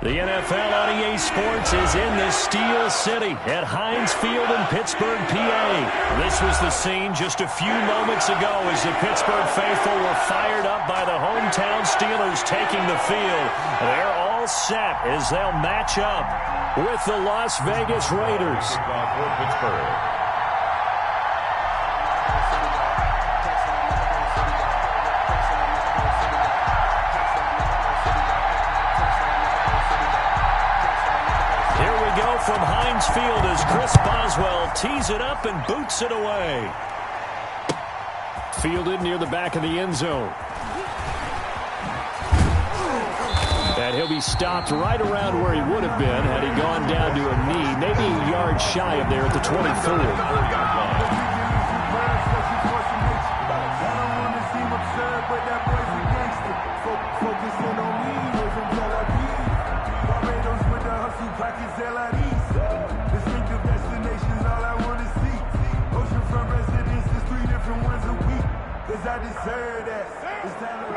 The NFL on EA Sports is in the Steel City at Heinz Field in Pittsburgh, PA. This was the scene just a few moments ago as the Pittsburgh faithful were fired up by the hometown Steelers taking the field. They're all set as they'll match up with the Las Vegas Raiders. For Pittsburgh. From Heinz Field as Chris Boswell tees it up and boots it away. Fielded near the back of the end zone. And he'll be stopped right around where he would have been had he gone down to a knee, maybe a yard shy of there at the 24. I deserve that. It's time to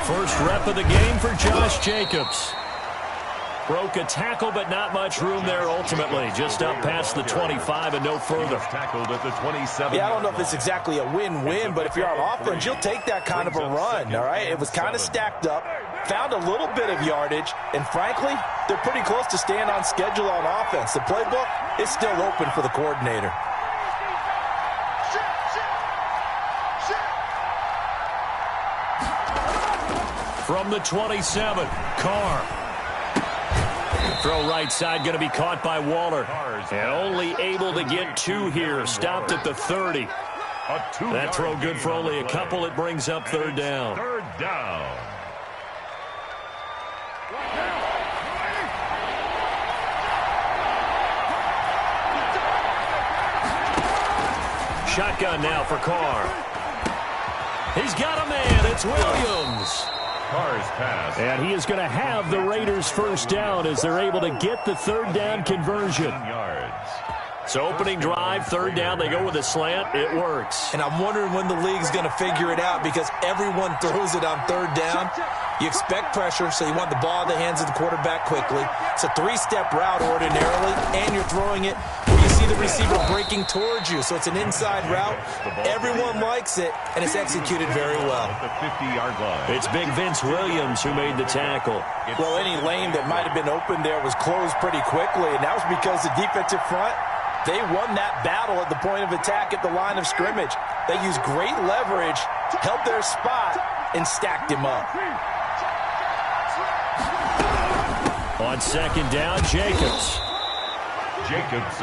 First rep of the game for Josh Jacobs. Broke a tackle, but not much room there ultimately. Just up past the 25 and no further. Tackled at the 27. Yeah, I don't know if it's exactly a win-win, but if you're on offense, you'll take that kind of a run, all right? It was kind of stacked up, found a little bit of yardage, and frankly, they're pretty close to staying on schedule on offense. The playbook is still open for the coordinator. From the 27, Carr. Throw right side going to be caught by Waller. And only able to get two here. Stopped at the 30. That throw good for only a couple. It brings up third down. Third down. Shotgun now for Carr. He's got a man. It's Williams. Carr's pass. And he is going to have the Raiders first down as they're able to get the third down conversion. Yards. So opening drive, third down, they go with a slant. It works. And I'm wondering when the league's going to figure it out because everyone throws it on third down. You expect pressure, so you want the ball in the hands of the quarterback quickly. It's a three-step route ordinarily, and you're throwing it where you see the receiver breaking towards you. So it's an inside route. Everyone likes it, and it's executed very well. At the 50-yard line. It's big Vince Williams who made the tackle. Well, any lane that might have been open there was closed pretty quickly, and that was because the defensive front, they won that battle at the point of attack at the line of scrimmage. They used great leverage, held their spot, and stacked him up. On second down, Jacobs.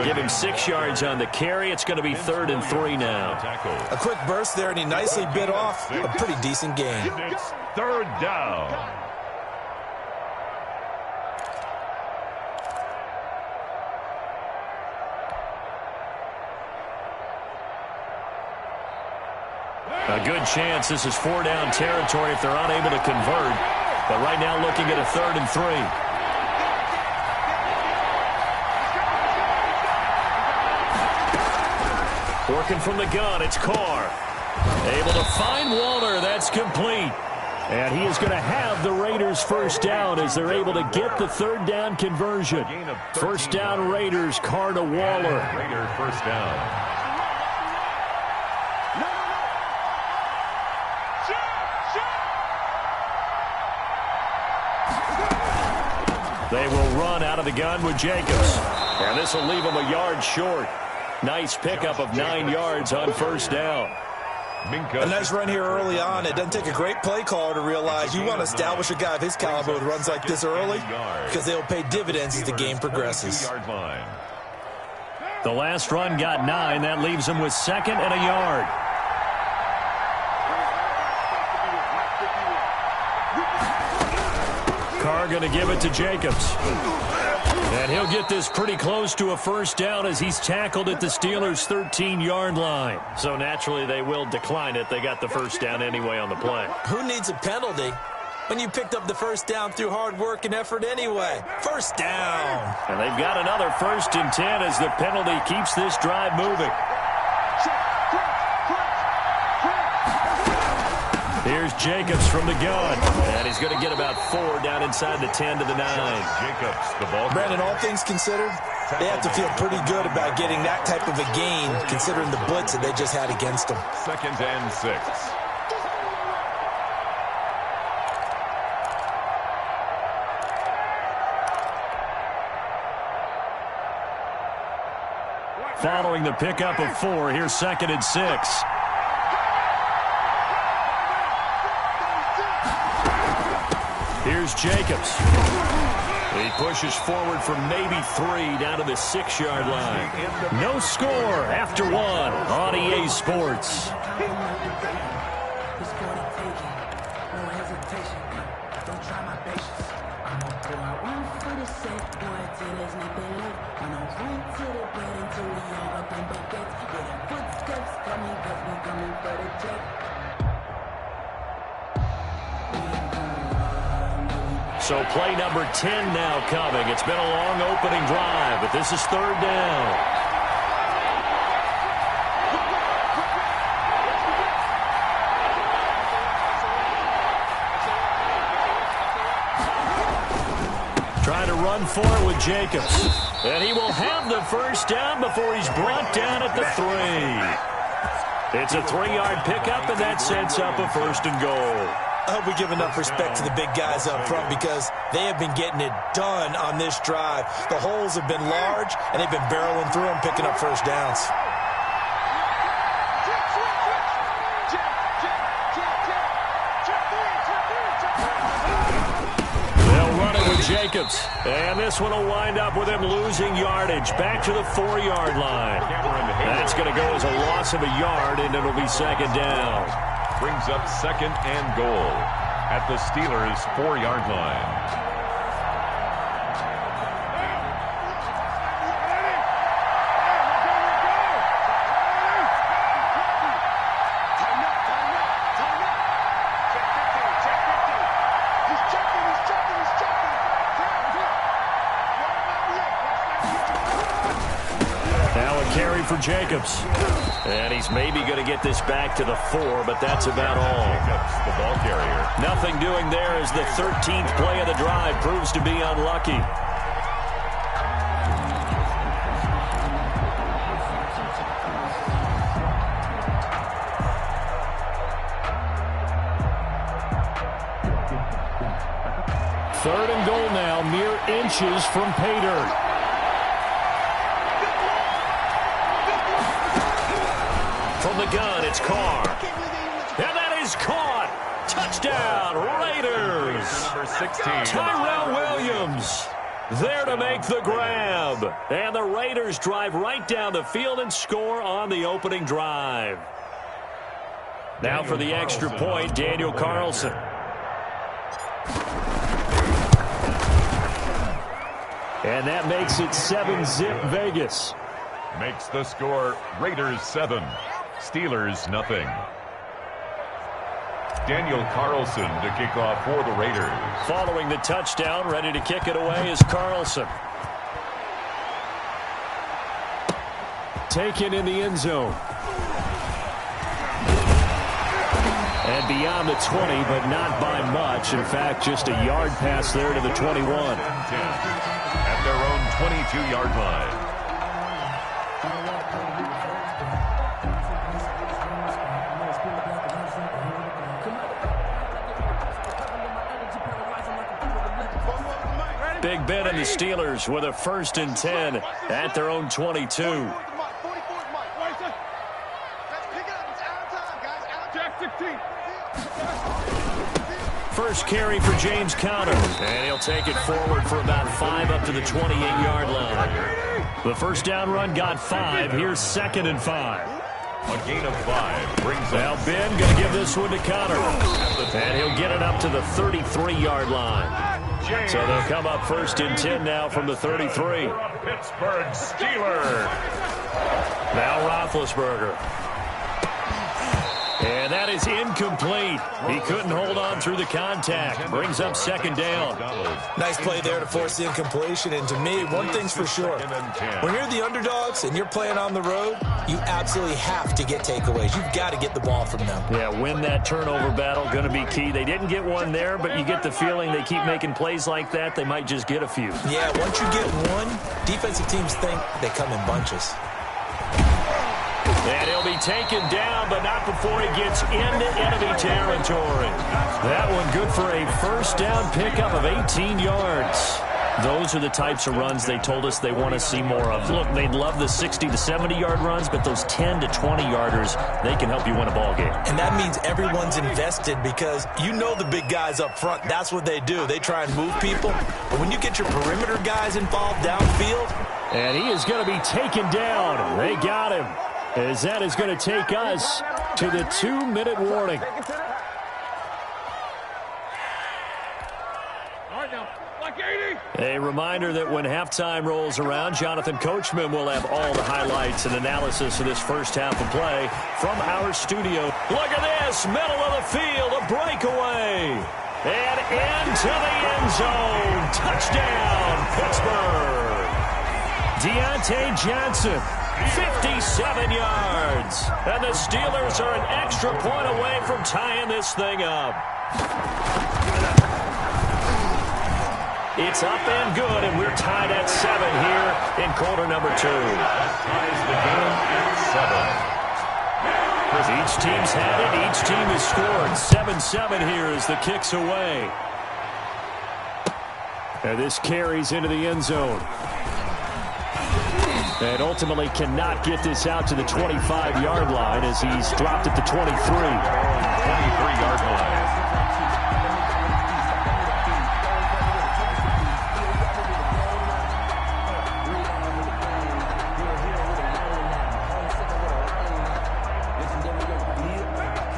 Give him 6 yards on the carry. It's going to be 3rd and 3 now. A quick burst there, and he nicely bit off a pretty decent gain. It's third down. A good chance this is 4-down territory if they're unable to convert. But right now looking at a 3rd and 3. Working from the gun, it's Carr. Able to find Waller. That's complete. And he is going to have the Raiders first down as they're able to get the third down conversion. First down Raiders, Carr to Waller. Raider first down. They will run out of the gun with Jacobs. And this will leave them a yard short. Nice pickup of 9 yards on first down. A nice run here early on. It doesn't take a great play caller to realize you want to establish a guy of his caliber with runs like this early because they'll pay dividends as the game progresses. The last run got 9. That leaves them with 2nd and a yard. Carr going to give it to Jacobs. And he'll get this pretty close to a first down as he's tackled at the Steelers' 13-yard line. So naturally they will decline it. They got the first down anyway on the play. Who needs a penalty when you picked up the first down through hard work and effort anyway? First down. And they've got another 1st and 10 as the penalty keeps this drive moving. Here's Jacobs from the gun. And he's going to get about 4 down inside the 10 to the 9. Jacobs, the ball. Brandon, all things considered, they have to feel pretty good about getting that type of a gain, considering the blitz that they just had against them. 2nd and 6. Following the pickup of 4, here's 2nd and 6. Here's Jacobs. He pushes forward for maybe 3 down to the 6-yard line. No score after 1 on EA Sports. So play number 10 now coming. It's been a long opening drive, but this is 3rd down. Trying to run for it with Jacobs. And he will have the 1st down before he's brought down at the 3. It's a 3-yard pickup, and that sets up a 1st and goal. I hope we give enough respect to the big guys up front because they have been getting it done on this drive. The holes have been large, and they've been barreling through them, picking up 1st downs. They'll run it with Jacobs. And this one will wind up with him losing yardage. Back to the 4-yard line. That's going to go as a loss of a yard, and it'll be 2nd down. Brings up 2nd and goal at the Steelers' 4-yard line. Now a carry for Jacobs. And he's maybe going to get this back to the 4, but that's about all. Jacobs, the ball carrier. Nothing doing there as the 13th play of the drive proves to be unlucky. Third and goal now, mere inches from pay dirt. From the gun, it's Carr. And that is caught. Touchdown, Raiders. Number 16. Tyrell Williams there to make the grab. And the Raiders drive right down the field and score on the opening drive. Now for the extra point, Daniel Carlson. And that makes it 7-zip Vegas. Makes the score Raiders 7. Steelers nothing. Daniel Carlson to kick off for the Raiders. Following the touchdown, ready to kick it away is Carlson. Taken in the end zone. And beyond the 20, but not by much. In fact, just a yard pass there to the 21. 10 at their own 22-yard line. Big Ben and the Steelers with a 1st and 10 at their own 22. First carry for James Conner, and he'll take it forward for about 5 up to the 28-yard line. The 1st down run got 5. Here's 2nd and 5. A gain of 5 brings Now up. Ben going to give this one to Conner, and he'll get it up to the 33-yard line. So they'll come up 1st and 10 now from the 33. Pittsburgh Steelers. Now Roethlisberger. And that is incomplete. He couldn't hold on through the contact. Brings up second down. Nice play there to force the incompletion. And to me, one thing's for sure. When you're the underdogs and you're playing on the road, you absolutely have to get takeaways. You've got to get the ball from them. Yeah, win that turnover battle, going to be key. They didn't get one there, but you get the feeling they keep making plays like that, they might just get a few. Yeah, once you get one, defensive teams think they come in bunches. And he'll be taken down, but not before he gets into enemy territory. That one good for a first down pickup of 18 yards. Those are the types of runs they told us they want to see more of. Look, they'd love the 60 to 70-yard runs, but those 10 to 20-yarders, they can help you win a ball game. And that means everyone's invested because you know the big guys up front. That's what they do. They try and move people. But when you get your perimeter guys involved downfield. And he is going to be taken down. They got him. As that is going to take us to the 2-minute warning. A reminder that when halftime rolls around, Jonathan Coachman will have all the highlights and analysis of this first half of play from our studio. Look at this, middle of the field, a breakaway. And into the end zone. Touchdown, Pittsburgh. Deontay Johnson. 57 yards. And the Steelers are an extra point away from tying this thing up. It's up and good, and we're tied at 7 here in quarter number 2. Ties the game at 7. Each team's had it. Each team has scored. 7-7 here as the kick's away. And this carries into the end zone. And ultimately cannot get this out to the 25-yard line as he's dropped at the 23. 23-yard line.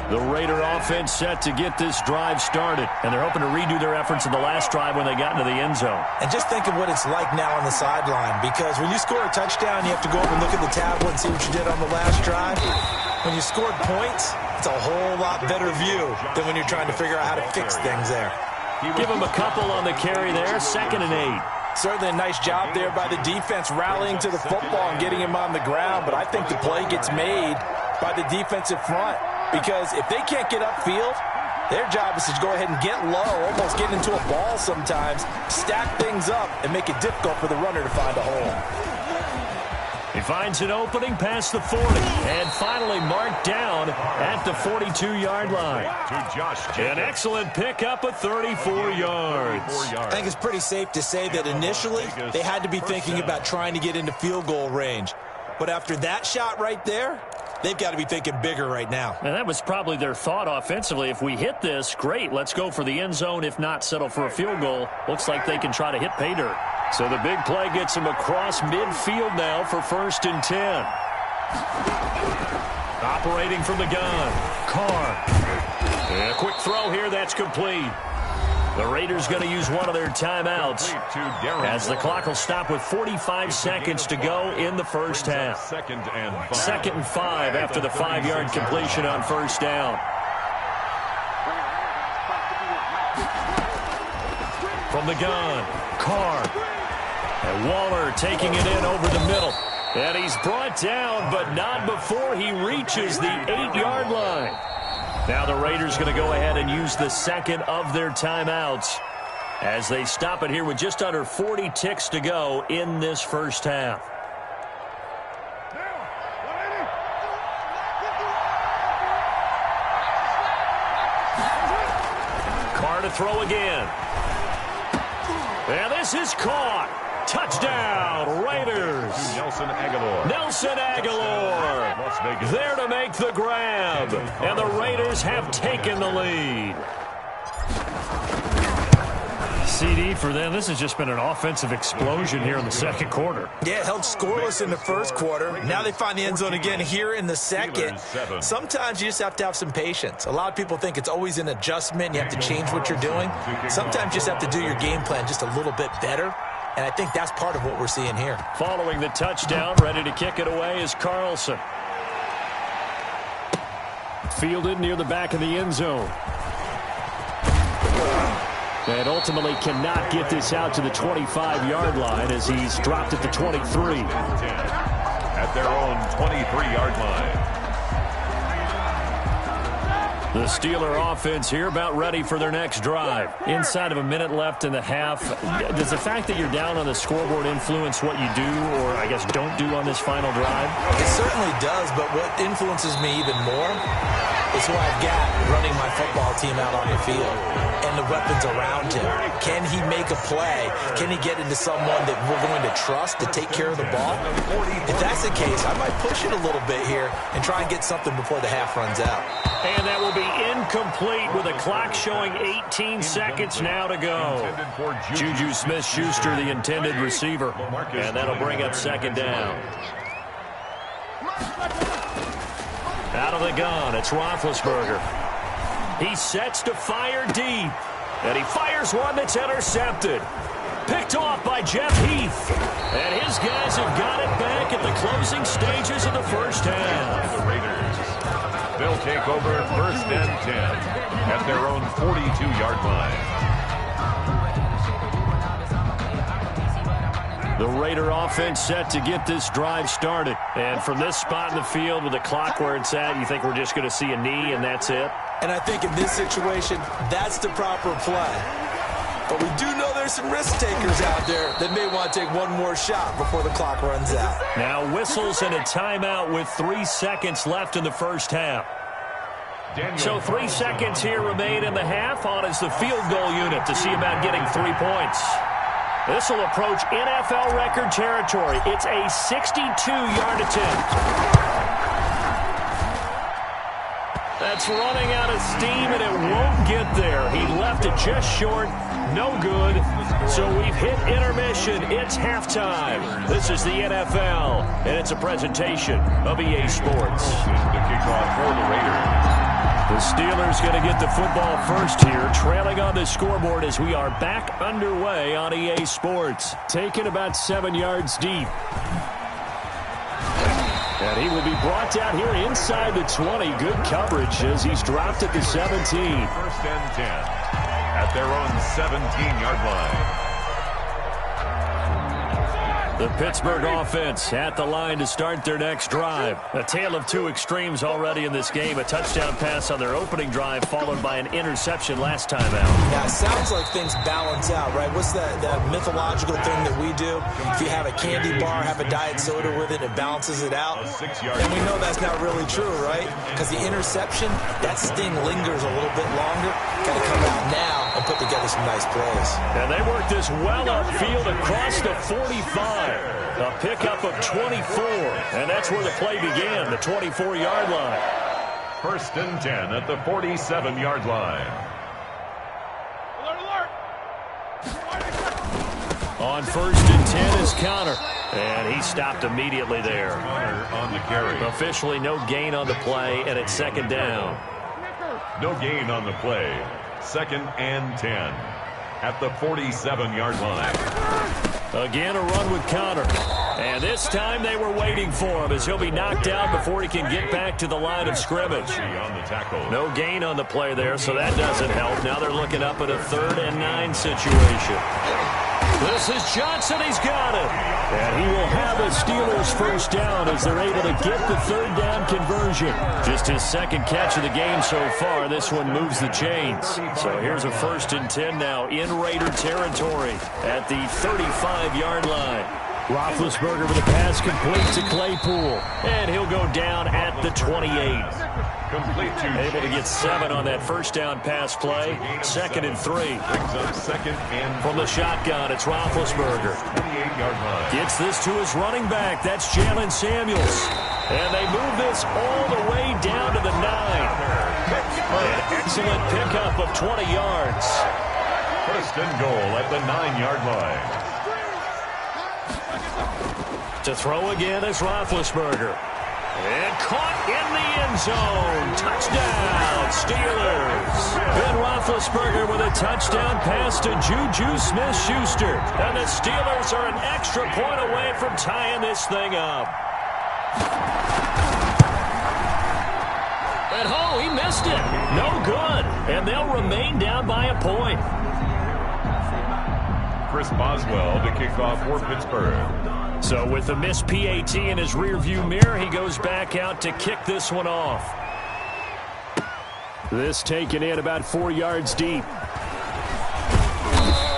The Raider offense set to get this drive started, and they're hoping to redo their efforts in the last drive when they got into the end zone. And just think of what it's like now on the sideline, because when you score a touchdown, you have to go over and look at the tablet and see what you did on the last drive. When you scored points, it's a whole lot better view than when you're trying to figure out how to fix things there. Give him a couple on the carry there, 2nd and 8. Certainly a nice job there by the defense rallying to the football and getting him on the ground, but I think the play gets made by the defensive front. Because if they can't get upfield, their job is to go ahead and get low, almost get into a ball sometimes, stack things up, and make it difficult for the runner to find a hole. He finds an opening past the 40, and finally marked down at the 42-yard line. An excellent pickup of 34 yards. I think it's pretty safe to say that initially they had to be thinking about trying to get into field goal range. But after that shot right there, they've got to be thinking bigger right now. And that was probably their thought offensively. If we hit this, great, let's go for the end zone. If not, settle for a field goal. Looks like they can try to hit pay dirt. So the big play gets them across midfield now for 1st and 10. Operating from the gun, Carr. And a quick throw here, that's complete. The Raiders going to use one of their timeouts as the clock will stop with 45 seconds to go in the first half. 2nd and 5 after the 5-yard completion on 1st down. From the gun, Carr. And Waller taking it in over the middle. And he's brought down, but not before he reaches the 8-yard line. Now the Raiders going to go ahead and use the 2nd of their timeouts as they stop it here with just under 40 ticks to go in this first half. Carr to throw again. And this is caught. Touchdown, Raiders. Nelson Aguilar. Nelson Aguilar there to make the grab. And the Raiders have taken the lead. CD for them. This has just been an offensive explosion here in the 2nd quarter. Yeah, held scoreless in the 1st quarter. Now they find the end zone again here in the 2nd. Sometimes you just have to have some patience. A lot of people think it's always an adjustment. You have to change what you're doing. Sometimes you just have to do your game plan just a little bit better. And I think that's part of what we're seeing here. Following the touchdown, ready to kick it away is Carlson. Fielded near the back of the end zone. And ultimately cannot get this out to the 25-yard line as he's dropped at the 23. At their own 23-yard line. The Steeler offense here about ready for their next drive. Inside of a minute left in the half. Does the fact that you're down on the scoreboard influence what you do or, I guess, don't do on this final drive? It certainly does, but what influences me even more is who I've got running my football team out on the field and the weapons around him. Can he make a play? Can he get into someone that we're going to trust to take care of the ball? If that's the case, I might push it a little bit here and try and get something before the half runs out. And that will be incomplete with a clock showing 18 seconds now to go. Juju Smith-Schuster, the intended receiver. And that'll bring up second down. Out of the gun, it's Roethlisberger. He sets to fire deep. And he fires one that's intercepted. Picked off by Jeff Heath. And his guys have got it back at the closing stages of the first half. The Raiders. They'll take over first and 10 at their own 42-yard line. The Raider offense set to get this drive started. And from this spot in the field with the clock where it's at, you think we're just going to see a knee and that's it? And I think in this situation, that's the proper play. But we do know there's some risk takers out there that may want to take one more shot before the clock runs out. Now whistles and a timeout with 3 seconds left in the first half. So 3 seconds here remain in the half. On is the field goal unit to see about getting 3 points. This will approach NFL record territory. It's a 62-yard attempt. That's running out of steam, and it won't get there. He left it just short. No good. So we've hit intermission. It's halftime. This is the NFL, and it's a presentation of EA Sports. The kickoff for the Raiders. The Steelers going to get the football first here, trailing on the scoreboard as we are back underway on EA Sports. Taken about 7 yards deep. And he will be brought down here inside the 20. Good coverage as he's dropped at the 17. First and 10 at their own 17-yard line. The Pittsburgh offense at the line to start their next drive. A tale of two extremes already in this game. A touchdown pass on their opening drive followed by an interception last time out. Now, it sounds like things balance out, right? What's that mythological thing that we do? If you have a candy bar, have a diet soda with it, it balances it out. And we know that's not really true, right? Because the interception, that sting lingers a little bit longer. Got to come out now and put together some nice plays. And they work this well upfield across the 45. A pickup of 24. And that's where the play began, the 24-yard line. First and 10 at the 47-yard line. On first and 10 is Connor. And he stopped immediately there. Connor on the carry. Officially no gain on the play, and it's second down. No gain on the play. Second and 10 at the 47-yard line. Again, a run with Connor. And this time they were waiting for him as he'll be knocked down before he can get back to the line of scrimmage. On the tackle. No gain on the play there, so that doesn't help. Now they're looking up at a 3rd and 9 situation. This is Johnson. He's got it. And he will have a Steelers first down as they're able to get the 3rd down conversion. Just his second catch of the game so far. This one moves the chains. So here's a 1st and 10 now in Raider territory at the 35-yard line. Roethlisberger with a pass complete to Claypool. And he'll go down at the 28. Complete to able to get 7 on that first down pass play. 2nd and 3. Brings up 2nd and from the shotgun, it's Roethlisberger. 28-yard line. Gets this to his running back. That's Jalen Samuels. And they move this all the way down to the 9. An excellent pickup of 20 yards. First and goal at the 9-yard line. To throw again is Roethlisberger. And caught in the end zone. Touchdown, Steelers. Ben Roethlisberger with a touchdown pass to Juju Smith-Schuster. And the Steelers are an extra point away from tying this thing up. And he missed it. No good. And they'll remain down by a point. Chris Boswell to kick off for Pittsburgh. So with the missed PAT in his rearview mirror, he goes back out to kick this one off. This taken in about 4 yards deep.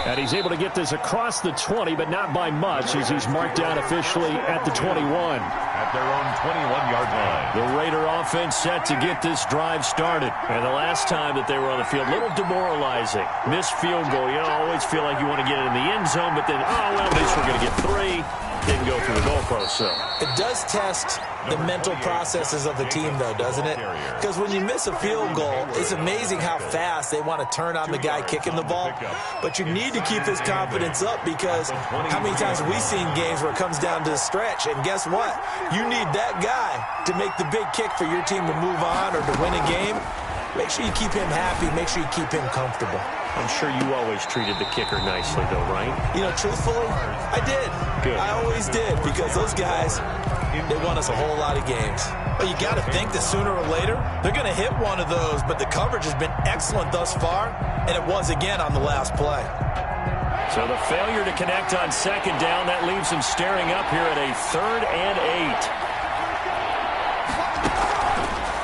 And he's able to get this across the 20, but not by much, as he's marked down officially at the 21. At their own 21-yard line. The Raider offense set to get this drive started. And the last time that they were on the field, a little demoralizing. Missed field goal. You always feel like you want to get it in the end zone, but then, oh, well, at least we're going to get 3. Didn't go through the goalpost, so. It does test the mental processes of the team, though, doesn't it? Because when you miss a field goal, it's amazing how fast they want to turn on the guy kicking the ball. But you need to keep his confidence up, because how many times have we seen games where it comes down to the stretch? And guess what? You need that guy to make the big kick for your team to move on or to win a game. Make sure you keep him happy. Make sure you keep him comfortable. I'm sure you always treated the kicker nicely, though, right? You know, truthfully, I did. Good. I always did, because those guys, they won us a whole lot of games. But you got to think that sooner or later, they're going to hit one of those. But the coverage has been excellent thus far, and it was again on the last play. So the failure to connect on second down, that leaves him staring up here at a 3rd and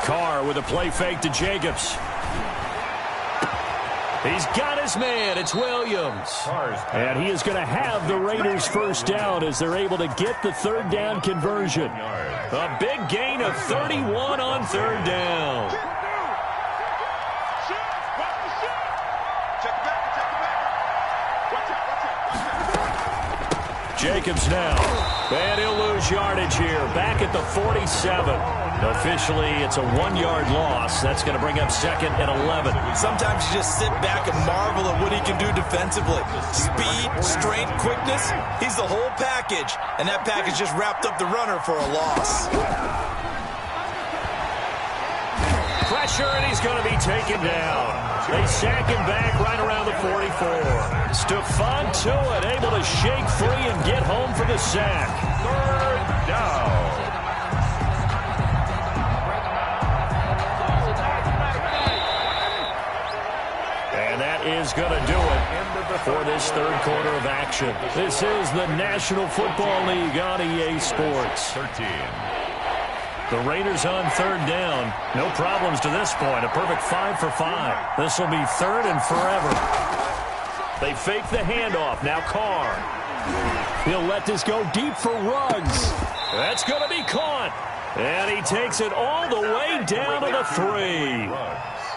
8. Carr with a play fake to Jacobs. He's got his man. It's Williams. And he is going to have the Raiders first down as they're able to get the 3rd down conversion. A big gain of 31 on 3rd down. Jacobs now. And he'll lose yardage here. Back at the 47. Officially, it's a 1-yard loss. That's going to bring up 2nd and 11. Sometimes you just sit back and marvel at what he can do defensively. Speed, strength, quickness. He's the whole package. And that package just wrapped up the runner for a loss. Pressure, and he's going to be taken down. They sack him back right around the 44. Stephon Tuitt able to shake free and get home for the sack. 3rd down. And that is going to do it for this 3rd quarter of action. This is the National Football League on EA Sports. 13. The Raiders on 3rd down. No problems to this point. A perfect 5 for 5. This will be 3rd and forever. They fake the handoff. Now Carr. He'll let this go deep for Ruggs. That's going to be caught. And he takes it all the way down to the 3.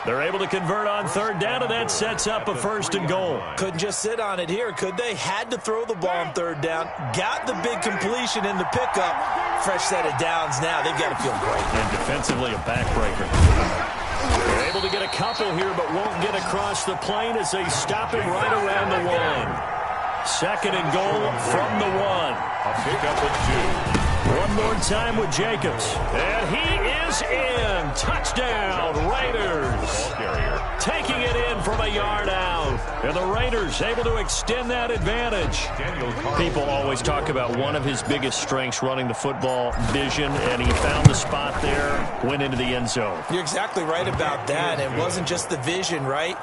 They're able to convert on 3rd down, and that sets up a 1st and goal. Couldn't just sit on it here, could they? Had to throw the ball on 3rd down. Got the big completion in the pickup. Fresh set of downs now. They've got to feel great. And defensively, a backbreaker. They're able to get a couple here, but won't get across the plane as they stop him right around the 1. 2nd and goal from the 1. A pickup of 2. One more time with Jacobs. And he is in. Touchdown, Raiders. Taking it in from a yard out. And the Raiders able to extend that advantage. People always talk about one of his biggest strengths running the football, vision, and he found the spot there, went into the end zone. You're exactly right about that. It wasn't just the vision, right?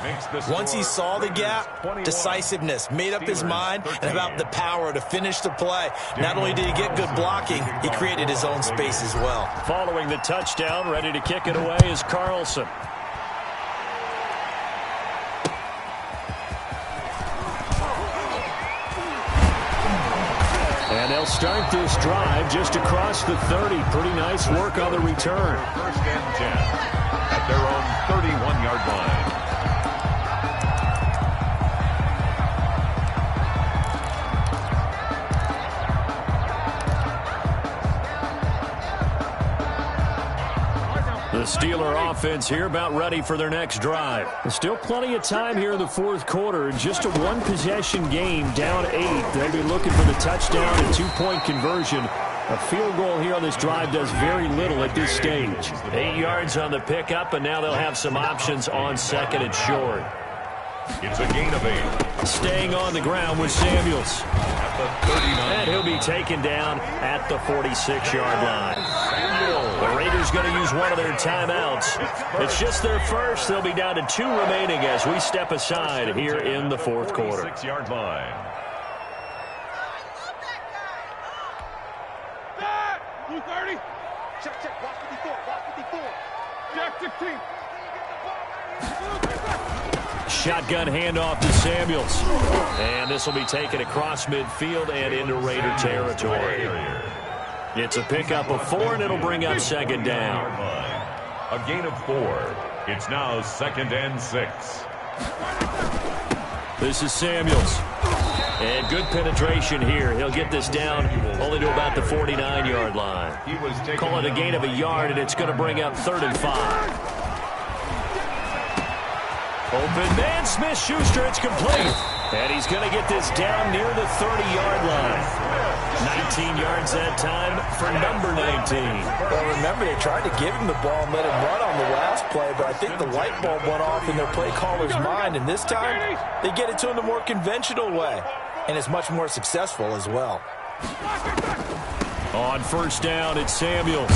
Once he saw the gap, decisiveness, made up his mind, and about the power to finish the play. Not only did he get good blocking, he created his own space as well. Following the touchdown, ready to kick it away is Carlson. And they'll start this drive just across the 30. Pretty nice work on the return. 1st and 10 at their own 31-yard line. The Steeler offense here about ready for their next drive. There's still plenty of time here in the 4th quarter. Just a 1-possession game, down 8. They'll be looking for the touchdown and 2-point conversion. A field goal here on this drive does very little at this stage. 8 yards on the pickup, and now they'll have some options on 2nd and short. It's a gain of 8. Staying on the ground with Samuels. At the 39. And he'll be taken down at the 46-yard line. The Raiders Raiders going to use one of their timeouts. It's just their first. They'll be down to 2 remaining as we step aside here in the fourth quarter. 6-yard line. Check. Watch 54. Watch 54. Check 16. Shotgun handoff to Samuels. And this will be taken across midfield and into Raider territory. It's a pickup of 4, and it'll bring up second down. A gain of 4. It's now 2nd and 6. This is Samuels. And good penetration here. He'll get this down only to about the 49-yard line. Call it a gain of a yard, and it's going to bring up 3rd and 5. Open man, Smith-Schuster, it's complete. And he's going to get this down near the 30-yard line. 19 yards that time for number 19. Well, remember, they tried to give him the ball and let him run on the last play, but I think the light bulb went off in their play caller's mind, and this time they get it to him the more conventional way, and it's much more successful as well. On first down, it's Samuels.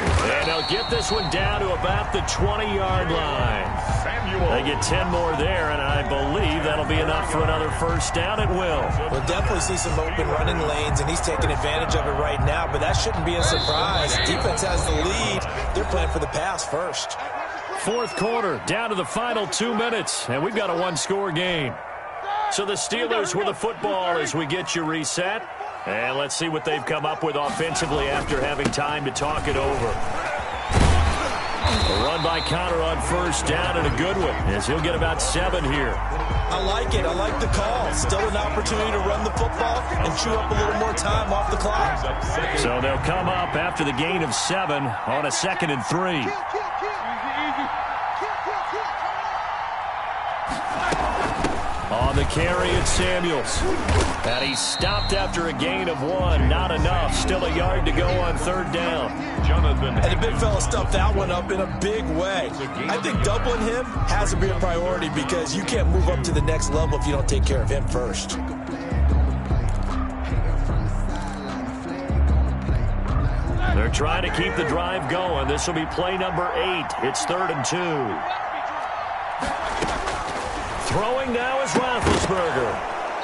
And they'll get this one down to about the 20-yard line. They get 10 more there, and I believe that'll be enough for another first down. It will. We'll definitely see some open running lanes, and he's taking advantage of it right now, but that shouldn't be a surprise. Defense has the lead. They're playing for the pass first. Fourth quarter, down to the final 2 minutes, and we've got a one-score game. So the Steelers with the football as we get you reset. And let's see what they've come up with offensively after having time to talk it over. A run by Connor on first down, and a good one, as he'll get about 7 here. I like it. I like the call. Still an opportunity to run the football and chew up a little more time off the clock. So they'll come up after the gain of 7 on a 2nd and 3. On the carry, it's Samuels. And he stopped after a gain of 1. Not enough. Still a yard to go on 3rd down. And the big fella stuffed that one up in a big way. I think doubling him has to be a priority because you can't move up to the next level if you don't take care of him first. They're trying to keep the drive going. This will be play number 8. It's 3rd and 2. Throwing now is Roethlisberger.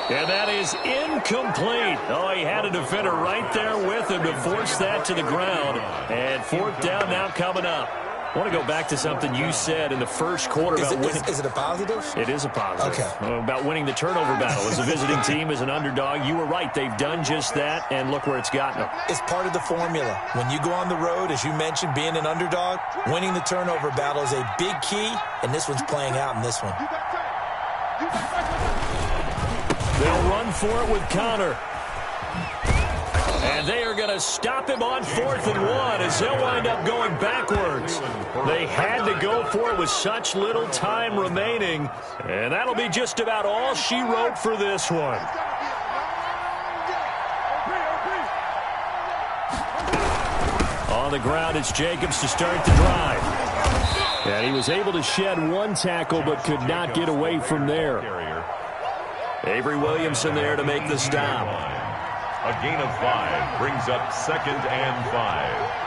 And that is incomplete. Oh, he had a defender right there with him to force that to the ground. And 4th down now coming up. I want to go back to something you said in the first quarter about winning. Is it a positive? It is a positive. Okay. About winning the turnover battle. As a visiting team, as an underdog, you were right. They've done just that, and look where it's gotten them. It's part of the formula. When you go on the road, as you mentioned, being an underdog, winning the turnover battle is a big key, and this one's playing out in this one. They'll run for it with Connor. And they are going to stop him on 4th and 1 as they'll wind up going backwards. They had to go for it with such little time remaining. And that'll be just about all she wrote for this one. On the ground, it's Jacobs to start the drive. And he was able to shed 1 tackle but could not get away from there. Avery Williamson there to make the stop. A gain of 5 brings up 2nd and 5.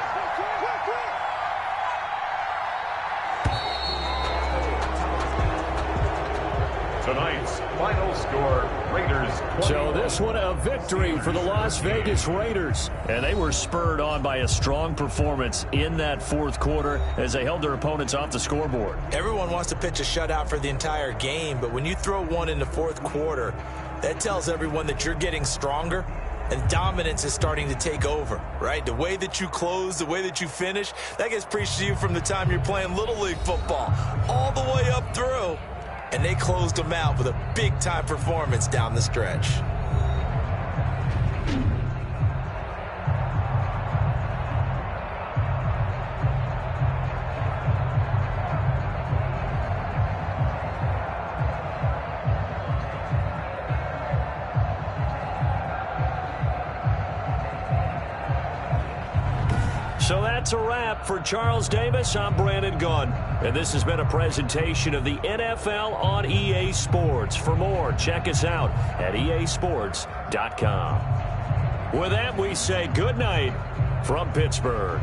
Tonight's final score, Raiders 20. So this one a victory for the Las Vegas Raiders. And they were spurred on by a strong performance in that 4th quarter as they held their opponents off the scoreboard. Everyone wants to pitch a shutout for the entire game, but when you throw one in the 4th quarter, that tells everyone that you're getting stronger and dominance is starting to take over, right? The way that you close, the way that you finish, that gets preached to you from the time you're playing Little League football all the way up through. And they closed them out with a big-time performance down the stretch. So that's a wrap for Charles Davis. I'm Brandon Gunn. And this has been a presentation of the NFL on EA Sports. For more, check us out at easports.com. With that, we say good night from Pittsburgh.